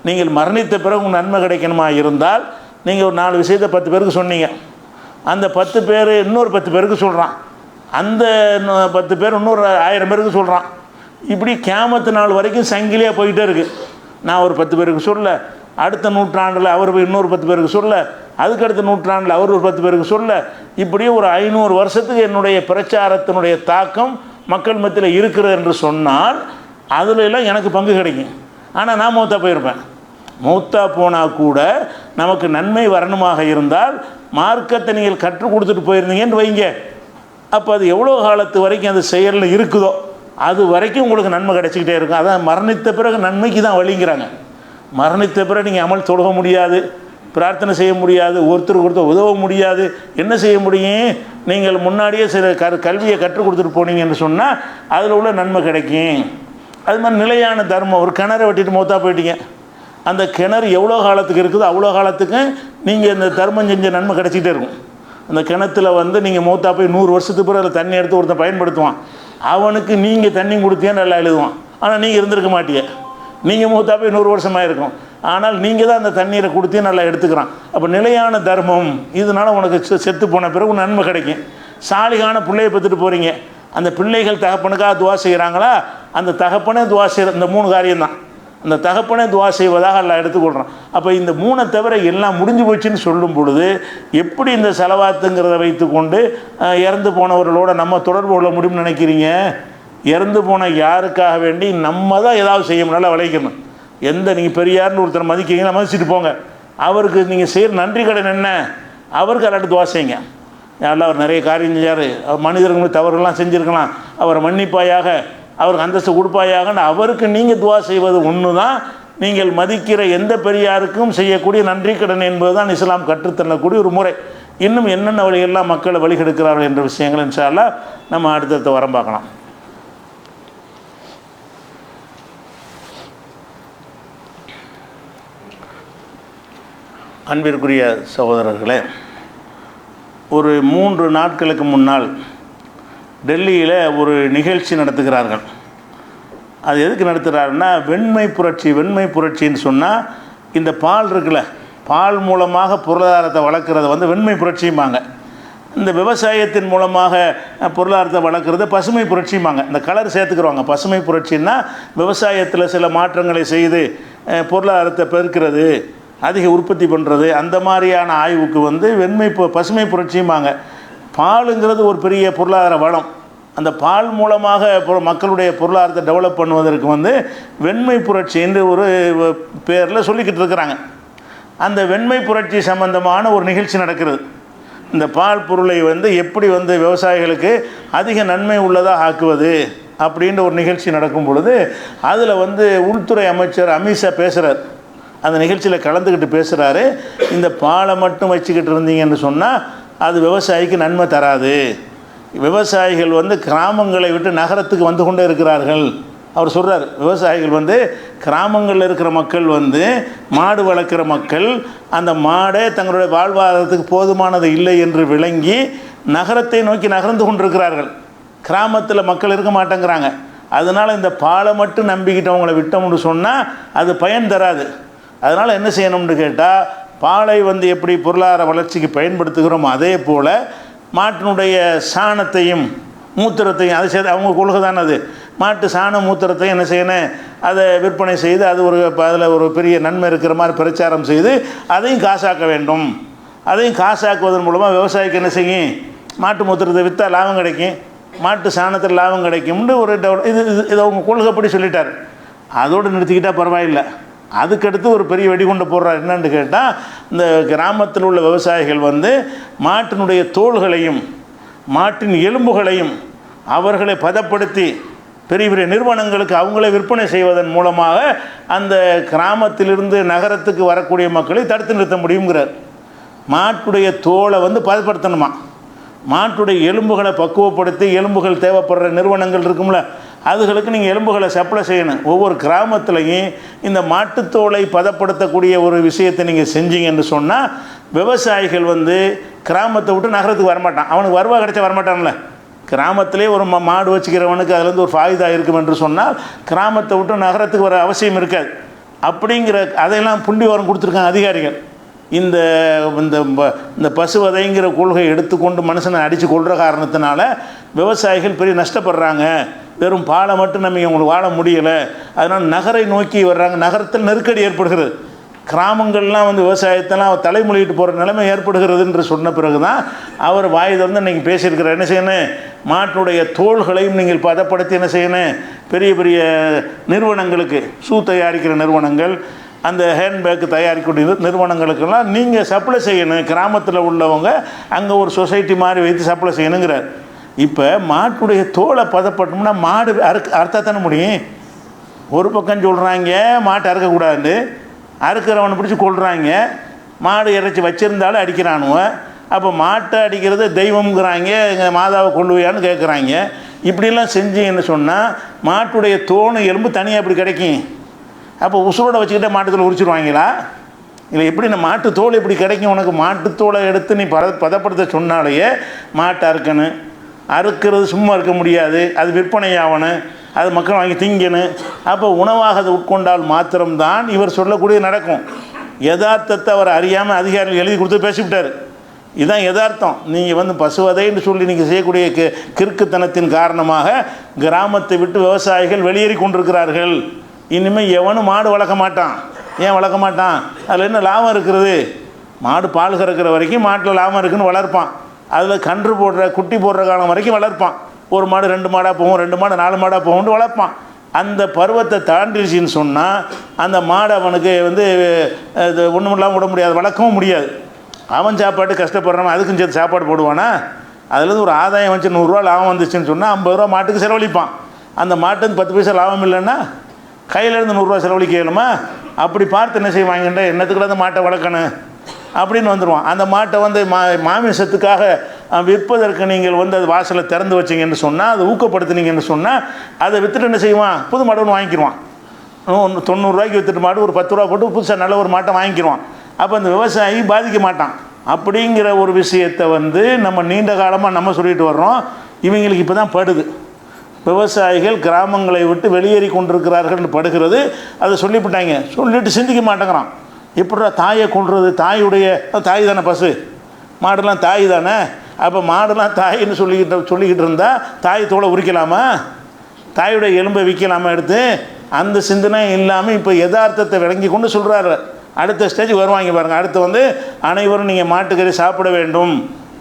[SPEAKER 2] நீங்கள் மரணித்த பிறகு உங்கள் நன்மை கிடைக்கணுமா இருந்தால் நீங்கள் ஒரு 4 விஷயத்தை 10 பேருக்கு சொன்னீங்க, அந்த 10 பேர் இன்னொரு 10 பேருக்கு சொல்கிறான், அந்த 10 பேர் இன்னொரு 1000 பேருக்கு சொல்கிறான். இப்படி கியாமத்து நாள் வரைக்கும் சங்கிலியாக போயிட்டே இருக்குது. நான் ஒரு 10 பேருக்கு சொல்ல, அடுத்த நூற்றாண்டில் அவர் இன்னொரு 10 பேருக்கு சொல்ல, அதுக்கடுத்த நூற்றாண்டில் அவர் ஒரு 10 பேருக்கு சொல்ல, இப்படியே ஒரு 500 வருஷத்துக்கு என்னுடைய பிரச்சாரத்தினுடைய தாக்கம் மக்கள் மத்தியில் இருக்கிறது என்று சொன்னால் அதில் எல்லாம் எனக்கு பங்கு கிடைக்கும். ஆனால் நான் மௌத்தா போயிருப்பேன். மௌத்தா போனால் கூட நமக்கு நன்மை வரணுமாக இருந்தால் மார்க்கத்தை நீங்கள் கற்றுக் கொடுத்துட்டு போயிருந்தீங்கன்னு வைங்க, அப்போ அது எவ்வளோ காலத்து வரைக்கும் அது செயலில் இருக்குதோ அது வரைக்கும் உங்களுக்கு நன்மை கிடைச்சிக்கிட்டே இருக்கும். அதான் மரணித்த பிறகு நன்மைக்கு தான் வழிங்கிறாங்க. மரணித்த பிறகு நீங்கள் அமல் தொழுக முடியாது, பிரார்த்தனை செய்ய முடியாது, ஒருத்தருக்கு உதவ முடியாது. என்ன செய்ய முடியும்? நீங்கள் முன்னாடியே சில கல்வியை கற்றுக் கொடுத்துட்டு போனீங்கன்னு சொன்னால் அதில் உள்ள நன்மை கிடைக்கும். அது மாதிரி நிலையான தர்மம். ஒரு கிணறை வெட்டிட்டு மௌத்தா போயிட்டீங்க, அந்த கிணறு எவ்வளோ காலத்துக்கு இருக்குதோ அவ்வளோ காலத்துக்கு நீங்கள் இந்த தர்மம் செஞ்ச நன்மை கிடச்சிக்கிட்டே இருக்கும். அந்த கிணத்துல நீங்கள் மௌத்தா போய் 100 வருஷத்துக்கு பிறகு அதில் தண்ணி எடுத்து ஒருத்தன் பயன்படுத்துவான், அவனுக்கு நீங்கள் தண்ணி கொடுத்தேன்னு நல்லா எழுதுவான். ஆனால் நீங்கள் இருந்திருக்க மாட்டீங்க. நீங்கள் மௌத்தா போய் 100 வருஷமாக இருக்கும், ஆனால் நீங்கள் தான் அந்த தண்ணீரை கொடுத்தே நல்லா எடுத்துக்கிறான். அப்போ நிலையான தர்மம், இதனால் உனக்கு செத்து போன பிறகு நன்மை கிடைக்கும். சாலிகான பிள்ளையை பெற்றுட்டு போகிறீங்க, அந்த பிள்ளைகள் தகப்பனுக்காக துவா செய்கிறாங்களா, அந்த தகப்பனே துவா செய்கிற இந்த 3 காரியம்தான். அந்த தகப்பனே துவா செய்வதாக எல்லாம் எடுத்துக்கொள்கிறான். அப்போ இந்த 3 தவிர எல்லாம் முடிஞ்சு போச்சுன்னு சொல்லும் பொழுது எப்படி இந்த செலவாத்துங்கிறத வைத்து கொண்டு இறந்து போனவர்களோட நம்ம தொடர்பு கொள்ள முடியும்னு நினைக்கிறீங்க? இறந்து போன யாருக்காக வேண்டி நம்ம தான் ஏதாவது செய்யணும், நல்லா விளைக்கணும். நீங்கள் பெரியார்னு ஒருத்தர் மதிக்கிறீங்கன்னா மதிச்சுட்டு போங்க, அவருக்கு நீங்கள் செய்கிற நன்றி கடன் என்ன? அவருக்கு அல்லாட்டு துவா செய்யுங்க. யாரெல்லாம் அவர் நிறைய காரியம் செஞ்சார், மனிதர்களுக்கு தவறுகள்லாம் செஞ்சுருக்கலாம், அவரை மன்னிப்பாயாக, அவருக்கு அந்தஸ்து கொடுப்பாயாகன்னு அவருக்கு நீங்கள் துவா செய்வது ஒன்று தான். நீங்கள் மதிக்கிற எந்த பெரியாருக்கும் செய்யக்கூடிய நன்றி கடன் என்பது தான் இஸ்லாம் கற்றுத்தரக்கூடிய ஒரு முறை. இன்னும் என்னென்ன வழிகள்லாம் மக்களை வழிகெடுக்கிறார்கள் என்ற விஷயங்கள் இன்ஷா அல்லாஹ் நம்ம அடுத்தடுத்த வரம் பார்க்கலாம். அன்பிற்குரிய சகோதரர்களே, ஒரு 3 நாட்களுக்கு முன்னால் டெல்லியில் ஒரு நிகழ்ச்சி நடத்துகிறார்கள். அது எதுக்கு நடத்துகிறாருன்னா, வெண்மை புரட்சின்னு சொன்னால் இந்த பால் இருக்குல்ல, பால் மூலமாக பொருளாதாரத்தை வளர்க்குறத வெண்மை புரட்சிம்பாங்க. இந்த விவசாயத்தின் மூலமாக பொருளாதாரத்தை வளர்க்குறது பசுமை புரட்சிம்பாங்க. இந்த கலர் சேர்த்துக்கிறவாங்க. பசுமை புரட்சின்னா விவசாயத்தில் சில மாற்றங்களை செய்து பொருளாதாரத்தை பெருக்கிறது, அதிக உற்பத்தி பண்ணுறது, அந்த மாதிரியான ஆய்வுக்கு பசுமை புரட்சியுமாங்க. பாலுங்கிறது ஒரு பெரிய பொருளாதார வளம். அந்த பால் மூலமாக மக்களுடைய பொருளாதாரத்தை டெவலப் பண்ணுவதற்கு வெண்மை புரட்சி என்று ஒரு பேரில் சொல்லிக்கிட்டு இருக்கிறாங்க. அந்த வெண்மை புரட்சி சம்பந்தமான ஒரு நிகழ்ச்சி நடக்கிறது. இந்த பால் பொருளை எப்படி விவசாயிகளுக்கு அதிக நன்மை உள்ளதாக ஆக்குவது அப்படின்ற ஒரு நிகழ்ச்சி நடக்கும் பொழுது அதில் உள்துறை அமைச்சர் அமித்ஷா பேசுகிறார். அந்த நிகழ்ச்சியில் கலந்துக்கிட்டு பேசுகிறாரு, இந்த பாலை மட்டும் வச்சுக்கிட்டு இருந்தீங்கன்னு சொன்னால் அது விவசாயிக்கு நன்மை தராது. விவசாயிகள் கிராமங்களை விட்டு நகரத்துக்கு வந்து கொண்டே இருக்கிறார்கள். அவர் சொல்கிறார், விவசாயிகள் கிராமங்களில் இருக்கிற மக்கள் மாடு வளர்க்குற மக்கள், அந்த மாடே தங்களுடைய வாழ்வாதாரத்துக்கு போதுமானது இல்லை என்று விளங்கி நகரத்தை நோக்கி நகர்ந்து கொண்டிருக்கிறார்கள். கிராமத்தில் மக்கள் இருக்க மாட்டேங்கிறாங்க. அதனால் இந்த பாலை மட்டும் நம்பிக்கிட்டு அவங்கள விட்டோம்னு சொன்னால் அது பயன் தராது. அதனால் என்ன செய்யணும்னு கேட்டால், பாலை எப்படி பொருளாதார வளர்ச்சிக்கு பயன்படுத்துகிறோமோ அதே போல் மாட்டினுடைய சாணத்தையும் மூத்திரத்தையும் அதை செய்து அவங்க கொள்கை தானே அது, மாட்டு சாண மூத்திரத்தையும் என்ன செய்யணும், அதை விற்பனை செய்து அது அதில் ஒரு பெரிய நன்மை இருக்கிற மாதிரி பிரச்சாரம் செய்து அதையும் காசாக்க வேண்டும். அதையும் காசாக்குவதன் மூலமாக விவசாயிக்கு என்ன செய்யும், மாட்டு மூத்திரத்தை விற்றா லாபம் கிடைக்கும், மாட்டு சாணத்தில் லாபம் கிடைக்கும்னு ஒரு இதை அவங்க கொள்கைப்படி சொல்லிட்டார். அதோடு நிறுத்திக்கிட்டால் பரவாயில்லை. அதுக்கடுத்து ஒரு பெரிய வெடிகுண்டை போடுறார். என்னன்னு கேட்டால், இந்த கிராமத்தில் உள்ள விவசாயிகள் மாட்டினுடைய தோள்களையும் மாட்டின் எலும்புகளையும் அவர்களை பதப்படுத்தி பெரிய பெரிய நிறுவனங்களுக்கு அவங்களே விற்பனை செய்வதன் மூலமாக அந்த கிராமத்திலிருந்து நகரத்துக்கு வரக்கூடிய மக்களை தடுத்து நிறுத்த முடியுங்கிறார். மாட்டுடைய தோலை பதப்படுத்தணுமா, மாட்டுடைய எலும்புகளை பக்குவப்படுத்தி, எலும்புகள் தேவைப்படுற நிறுவனங்கள் இருக்கும்ல, அதுகளுக்கு நீங்கள் எலும்புகளை சப்ளை செய்யணும். ஒவ்வொரு கிராமத்துலேயும் இந்த மாட்டுத்தோலை பதப்படுத்தக்கூடிய ஒரு விஷயத்தை நீங்கள் செஞ்சீங்கன்னு சொன்னால் விவசாயிகள் கிராமத்தை விட்டு நகரத்துக்கு வரமாட்டான். அவனுக்கு வருவா கிடைச்சா வரமாட்டான்ல. கிராமத்திலே ஒரு மாடு வச்சுக்கிறவனுக்கு அதுலேருந்து ஒரு ஃபாய்தா இருக்கும் என்று சொன்னால் கிராமத்தை விட்டு நகரத்துக்கு வர அவசியம் இருக்காது. அப்படிங்கிற அதையெல்லாம் புள்ளி வரம் கொடுத்துருக்காங்க அதிகாரிகள். இந்த இந்த பசுவதைங்கிற கொள்கை எடுத்துக்கொண்டு மனுஷனை அடித்து கொள்கிற காரணத்தினால விவசாயிகள் பெரிய நஷ்டப்படுறாங்க. வெறும் பாலை மட்டும் நம்ம அவங்களுக்கு வாழ முடியலை. அதனால் நகரை நோக்கி வர்றாங்க. நகரத்தில் நெருக்கடி ஏற்படுகிறது. கிராமங்கள்லாம் வந்து விவசாயத்தெல்லாம் தலைமொழிகிட்டு போகிற நிலைமை ஏற்படுகிறது என்று சொன்ன பிறகு தான் அவர் வாய் திறந்து இன்றைக்கி பேசியிருக்கிறார். என்ன செய்யணும், மாட்டுடைய தோள்களையும் நீங்கள் பதப்படுத்தி என்ன செய்யணும், பெரிய பெரிய நிறுவனங்களுக்கு, ஷூ தயாரிக்கிற நிறுவனங்கள், அந்த ஹேண்ட்பேக் தயாரிக்கக்கூடிய நிறுவனங்களுக்கெல்லாம் நீங்கள் சப்ளை செய்யணும். கிராமத்தில் உள்ளவங்க அங்கே ஒரு சொசைட்டி மாதிரி வைத்து சப்ளை செய்யணுங்கிறார். இப்போ மாட்டுடைய தோலை பதப்பட்டோம்னா மாடு அறுத்தாத்தானே முடியும். ஒரு பக்கம் சொல்கிறாங்க மாட்டை அறுக்கக்கூடாது, அறுக்கிறவனை பிடிச்சி கொள்கிறாங்க, மாடு இறைச்சி வச்சுருந்தாலும் அடிக்கிறானுவ. அப்போ மாட்டை அடிக்கிறது தெய்வம்ங்கிறாங்க, எங்கள் மாதாவை கொள்ளுவையான்னு கேட்குறாங்க. இப்படிலாம் செஞ்சீங்கன்னு சொன்னால் மாட்டுடைய தோணு எலும்பு தனியாக அப்படி கிடைக்கும். அப்போ உசுரோட வச்சுக்கிட்டே மாட்டுத்தோலை உரிச்சிருவாங்களா? இல்லை, எப்படி இந்த மாட்டு தோல் எப்படி கிடைக்கும் உனக்கு? மாட்டுத்தோலை எடுத்து நீ பதப்படுத்த சொன்னாலேயே மாட்டை அறுக்கணும். அறுக்கிறது சும்மா இருக்க முடியாது, அது விற்பனை ஆகணும், அது மக்கள் வாங்கி திங்கணும். அப்போ உணவாக அதை உட்கொண்டால் மாத்திரம்தான் இவர் சொல்லக்கூடிய நடக்கும். யதார்த்தத்தை அவர் அறியாமல் அதிகாரிகள் எழுதி கொடுத்து பேசிவிட்டார். இதுதான் யதார்த்தம். நீங்கள் வந்து பசுவதைன்னு சொல்லி நீங்கள் செய்யக்கூடிய கிறுக்குத்தனத்தின் காரணமாக கிராமத்தை விட்டு விவசாயிகள் வெளியேறி கொண்டிருக்கிறார்கள். இனிமேல் எவனும் மாடு வளர்க்க மாட்டான். ஏன் வளர்க்க மாட்டான்? அதில் என்ன லாபம் இருக்கிறது? மாடு பால் கறக்கிற வரைக்கும் மாட்டில் லாபம் இருக்குதுன்னு வளர்ப்பான். அதில் கன்று போடுற குட்டி போடுற காலம் வரைக்கும் வளர்ப்பான். ஒரு மாடு 2 மாடாக போகும், 2 மாடு 4 மாடாக போகும்னு வளர்ப்பான். அந்த பருவத்தை தாண்டிடுச்சின்னு சொன்னால் அந்த மாடு அவனுக்கு வந்து ஒன்றும் இல்லாமல் விட முடியாது, வளர்க்கவும் முடியாது. அவன் சாப்பாட்டு கஷ்டப்படுறான், அதுக்கும் சேர்த்து சாப்பாடு போடுவானா? அதுலேருந்து ஒரு ஆதாயம் வச்சு 100 ரூபா லாபம் வந்துச்சுன்னு சொன்னால் 50 ரூபா மாட்டுக்கு செலவழிப்பான். அந்த மாட்டுக்கு 10 பைசா லாபம் இல்லைன்னா கையிலேருந்து 100 ரூபா செலவழிக்க இயலுமா? அப்படி பார்த்து என்ன செய்வாங்கன்ற என்னத்துக்குள்ள அந்த மாட்டை வளர்க்கணும் அப்படின்னு வந்துடுவான். அந்த மாட்டை வந்து மாமிசத்துக்காக விற்பதற்கு நீங்கள் வந்து அது வாசலை திறந்து வச்சிங்கன்னு சொன்னால், அதை ஊக்கப்படுத்துனீங்கன்னு சொன்னால், அதை விற்றுட்டு என்ன செய்வான், புது மாடு ஒன்று வாங்கிக்கிடுவான். 90 ரூபாய்க்கு விற்றுட்டு மாடு ஒரு 10 ரூபா போட்டு புதுசாக நல்ல ஒரு மாட்டை வாங்கிக்கிடுவான். அப்போ அந்த விவசாயி பாதிக்க மாட்டான். அப்படிங்கிற ஒரு விஷயத்தை வந்து நம்ம நீண்ட காலமாக நம்ம சொல்லிட்டு வர்றோம். இவங்களுக்கு இப்போ தான் படுது. விவசாயிகள் கிராமங்களை விட்டு வெளியேறி கொண்டிருக்கிறார்கள் படுகிறது. அதை சொல்லிவிட்டாங்க. சொல்லிவிட்டு சிந்திக்க மாட்டேங்கிறான். எப்படா தாயை கொள்வது? தாய் தானே பசு, மாடுலாம் தாய் தானே. அப்போ மாடுலாம் தாயின்னு சொல்லிக்கிட்டு இருந்தால் தாய் தோலை உரிக்கலாமா? தாயுடைய எலும்பை விற்கலாமா எடுத்து? அந்த சிந்தனை இல்லாமல் இப்போ யதார்த்தத்தை விளங்கி கொண்டு சொல்கிறாரு. அடுத்த ஸ்டேஜ் வருவாங்க பாருங்கள். அடுத்து வந்து அனைவரும் நீங்கள் மாட்டுக்கறி சாப்பிட வேண்டும்,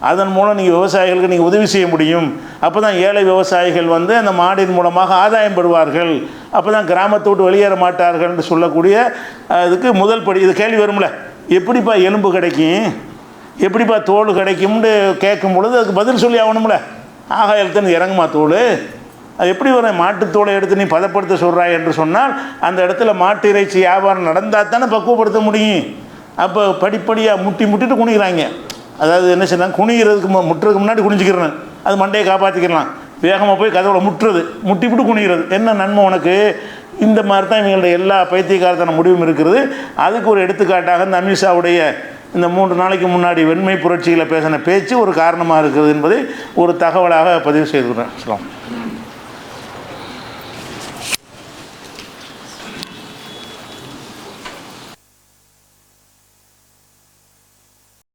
[SPEAKER 2] அதன் மூலம் நீங்கள் விவசாயிகளுக்கு நீங்கள் உதவி செய்ய முடியும். அப்போ தான் ஏழை விவசாயிகள் வந்து அந்த மாடின் மூலமாக ஆதாயம் பெறுவார்கள். அப்போ தான் கிராமத்தை விட்டு வெளியேற மாட்டார்கள் என்று சொல்லக்கூடிய இதுக்கு முதல் படி. இது கேள்வி வரும்ல, எப்படிப்பா எலும்பு கிடைக்கும், எப்படிப்பா தோல் கிடைக்கும்னு கேட்கும் பொழுது அதுக்கு பதில் சொல்லி ஆகணும்ல. ஆகாயத்துன்னு இறங்குமா தோல்? அது எப்படி வரும்? மாட்டுத்தோலை எடுத்து நீ பதப்படுத்த சொல்கிறாய் என்று சொன்னால் அந்த இடத்துல மாட்டு இறைச்சி வியாபாரம் நடந்தால் தானே பக்குவப்படுத்த முடியும். அப்போ படிப்படியாக முட்டிட்டு குனிகிறாங்க. அதாவது என்ன செய்யலாம், குனிகிறதுக்கு முட்டுறதுக்கு முன்னாடி குனிஞ்சிக்கிறேன், அது மண்டையை காப்பாற்றிக்கலாம். வேகமாக போய் கதவுல முட்டிவிட்டு குனிகிறது. என்ன நன்மை உனக்கு? இந்த மாதிரி தான் இவங்களுடைய எல்லா பைத்தியக்காரத்தான முடிவும் இருக்கிறது. அதுக்கு ஒரு எடுத்துக்காட்டாக இந்த அமித்ஷாவுடைய இந்த 3 நாளைக்கு முன்னாடி வெண்மை புரட்சியில் பேசின பேச்சு ஒரு காரணமாக இருக்கிறது என்பதை ஒரு தகவலாக பதிவு செய்துக்கிறேன்.